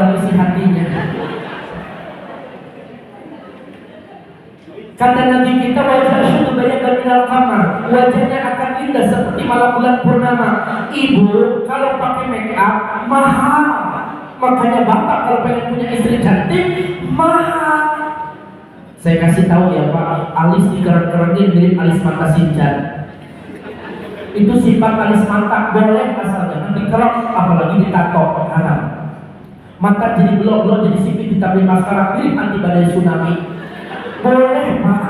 dalam isi hatinya. Kata Nabi kita, wajah syukur banyak minal kamar, wajahnya akan indah seperti malam bulan purnama. Ibu kalau pakai make up mahal, makanya bapak kalau pengen punya istri cantik mahal. Saya kasih tahu ya Pak, alis dikeren-kerenin mirip alis mata Sinchan. Itu sifat alis mata boleh asalnya, nanti kerok apalagi ditato haram. Mata jadi blok-blok, jadi sipit, ditambah maskara mirip anti badai tsunami. Boleh Pak,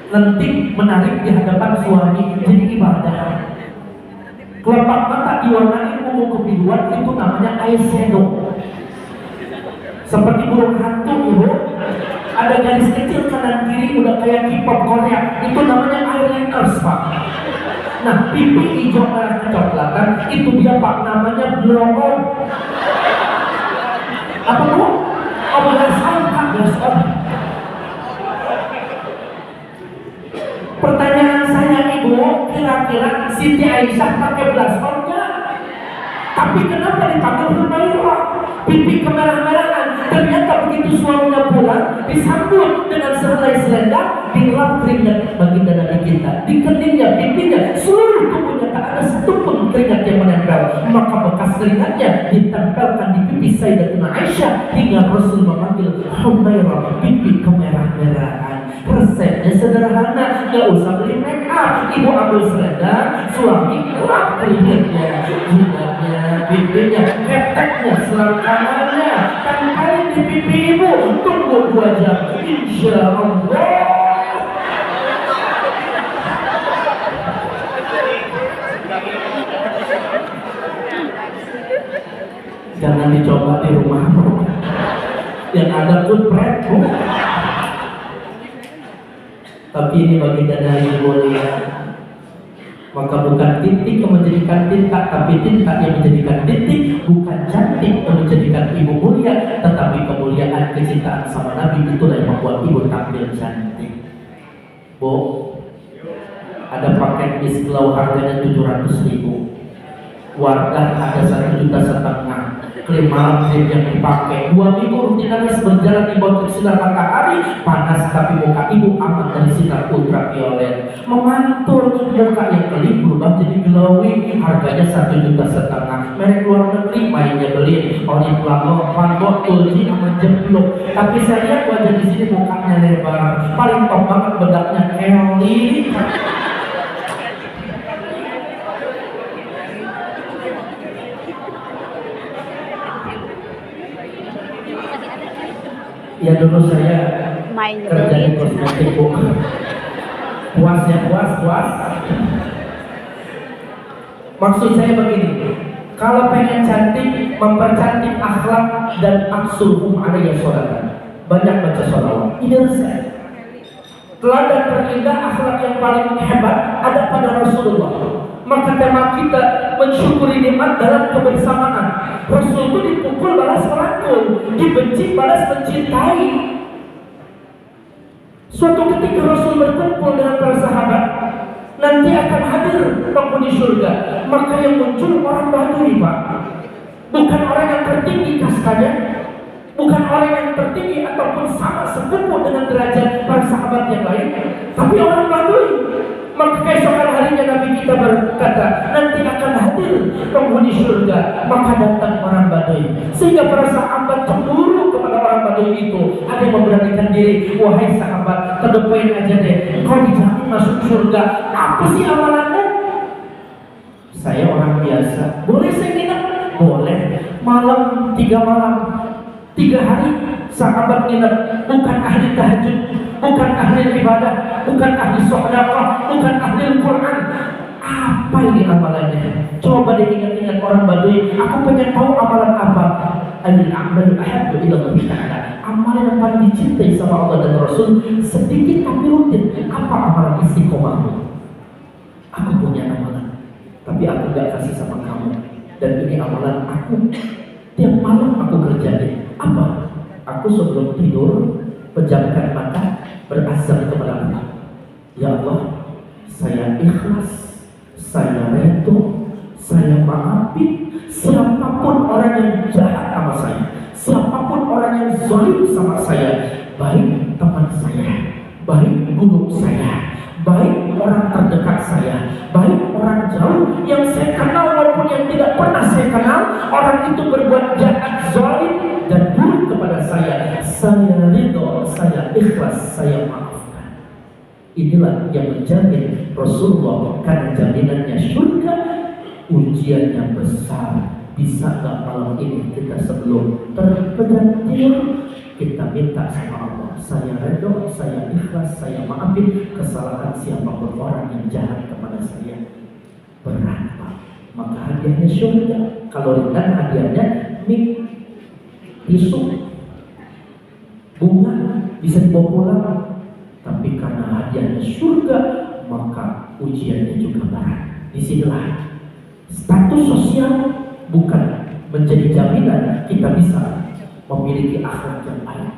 lentik menarik di hadapan suami jadi ibadah. Kelopak mata diwarnai ungu kebiruan, itu namanya eyeshadow. Seperti burung hantu ibu, ada garis kecil kanan kiri udah kayak K-pop Korea, itu namanya eyeliners Pak. Nah pipi hijau merah kecoklatan itu dia Pak, namanya blow on. Apa Bu? Oh blush on Pak, blush on. Pertanyaan saya ibu, kira-kira Siti Aisyah pakai blush on nggak? Tapi kenapa dipanggil Humairah? Pipi kemerah-merahan. Ternyata begitu suaminya pulang, disambut dengan sehelai selendang, dilap keringat baginda Nabi kita, di keningnya, pipinya, seluruh tubuhnya tak ada satu pun keringat yang menempel. Maka bekas keringatnya ditempelkan di pipi Sayyidatuna Aisyah hingga Rasul memanggil Humairah, pipi kemerah-merahan. Resepnya sederhana, nggak usah beli make up. Ibu ambil selendang, suami lap keringatnya, jidatnya, pipinya, keteknya, selangkangannya, tempelin di pipi ibu. Tunggu 2 jam, insya Allah. Jangan dicoba di rumahmu. Yang ada footprint. Tapi ini baginda dari mulia. Maka bukan titik yang menjadikan tinta, tapi tinta yang menjadikan titik. Bukan cantik yang menjadikan ibu mulia, tetapi kemuliaan kecintaan sama Nabi itulah yang membuat ibu tampil cantik. Bu, ada paket Miss Glow harganya 700.000. Wardah ada 1,5 juta. Krim malam krim yang dipakai 2 minggu rutinitas berjalan di bawah sinar matahari panas, tapi muka ibu aman dari sinar ultraviolet. Memantul, muka yang keling berubah jadi glowing. Harganya 1,5 juta. Merek luar negeri mainnya beli Oriflame, Van Gogh, Tulsi sama Jempluk. Tapi saya lihat wajah di sini mukanya lebar. Paling top banget bedaknya Kelly. Ya dulu saya kerja di kosmetik Bu. Puas ya, puas. Maksud saya begini, kalau pengen cantik, mempercantik akhlak dan aksulhum alaiya sholatan, banyak baca sholawat. Ini resep. Teladan terindah akhlak yang paling hebat ada pada Rasulullah. Maka tema kita mensyukuri nikmat dalam kebersamaan. Rasul itu dipukul balas merangkul, dibenci balas mencintai. Suatu ketika Rasul berkumpul dengan para sahabat, nanti akan hadir penghuni surga. Maka yang muncul orang Badui Pak, bukan orang yang tertinggi kastanya, bukan orang yang tertinggi ataupun sama sepupu dengan derajat para sahabat yang lain, tapi orang Badui. Maka keesokan harinya Nabi kita berkata, nanti akan hadir penghuni surga. Maka datang orang Badui, sehingga para sahabat cemburu kepada orang Badui itu. Ada yang memberanikan diri, wahai sahabat, kedepain aja deh, kau dijamin masuk surga. Apa sih amalanmu? Saya orang biasa. Boleh saya nginep? Boleh. Malam 3 malam 3 hari sahabat nginep. Bukan ahli tahajud, bukan ahli ibadah, bukan ahli sedekah, bukan ahli Quran. Apa ini amalannya? Coba diingat-ingat orang Badui. Aku pengen tahu amalan apa. Al-a'malu ahabbu ila Allah Ta'ala. Amalan yang paling dicintai sama Allah dan Rasul, sedikit tapi rutin. Apa amalan istiqomahmu? Aku punya amalan, tapi aku gak kasih sama kamu. Dan ini amalan aku. Tiap malam aku kerjain. Apa? Aku sebelum tidur pejamkan mata, berazam kepada Allah. Ya Allah, saya ikhlas, saya redho, saya maafin siapapun orang yang jahat sama saya, zalim sama saya, baik teman saya, baik guru saya, baik orang terdekat saya, baik orang jauh yang saya kenal maupun yang tidak pernah saya kenal, orang itu berbuat jahat, zalim dan buruk kepada saya ridho, saya ikhlas, saya maafkan. Inilah yang menjamin Rasulullah, karena jaminannya surga, ujiannya besar. Bisa gak malam ini kita sebelum terpejantir kita minta sama Allah, saya ridho, saya ikhlas, saya maafin kesalahan siapapun orang yang jahat kepada saya. Berat Pak, maka hadiahnya surga. Kalau ringan hadiahnya mie, tisu, bunga, bisa dibawa pulang. Tapi karena hadiahnya surga, maka ujiannya juga berat. Disinilah status sosial bukan menjadi jaminan kita bisa memiliki akhlak yang baik,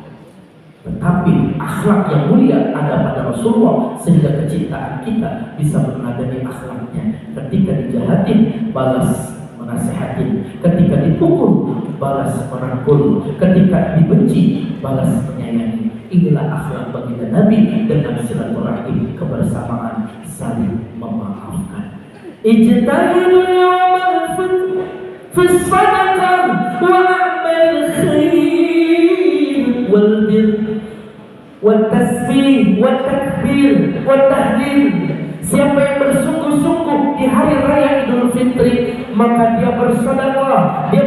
tetapi akhlak yang mulia ada pada Rasulullah, sehingga kecintaan kita bisa menadani akhlaknya. Ketika dijahatin, balas menasihatin; ketika dipukul, balas merangkul; ketika dibenci, balas menyayangi. Inilah akhlak baginda Nabi dengan silaturahim, kebersamaan, saling memaafkan. Ijtahidu yawmal fi sadaqah wa amal khair wal bir wal tasbih wal takbir wal tahlil. Siapa yang bersungguh-sungguh di hari raya Idul Fitri, maka dia bersedekah, dia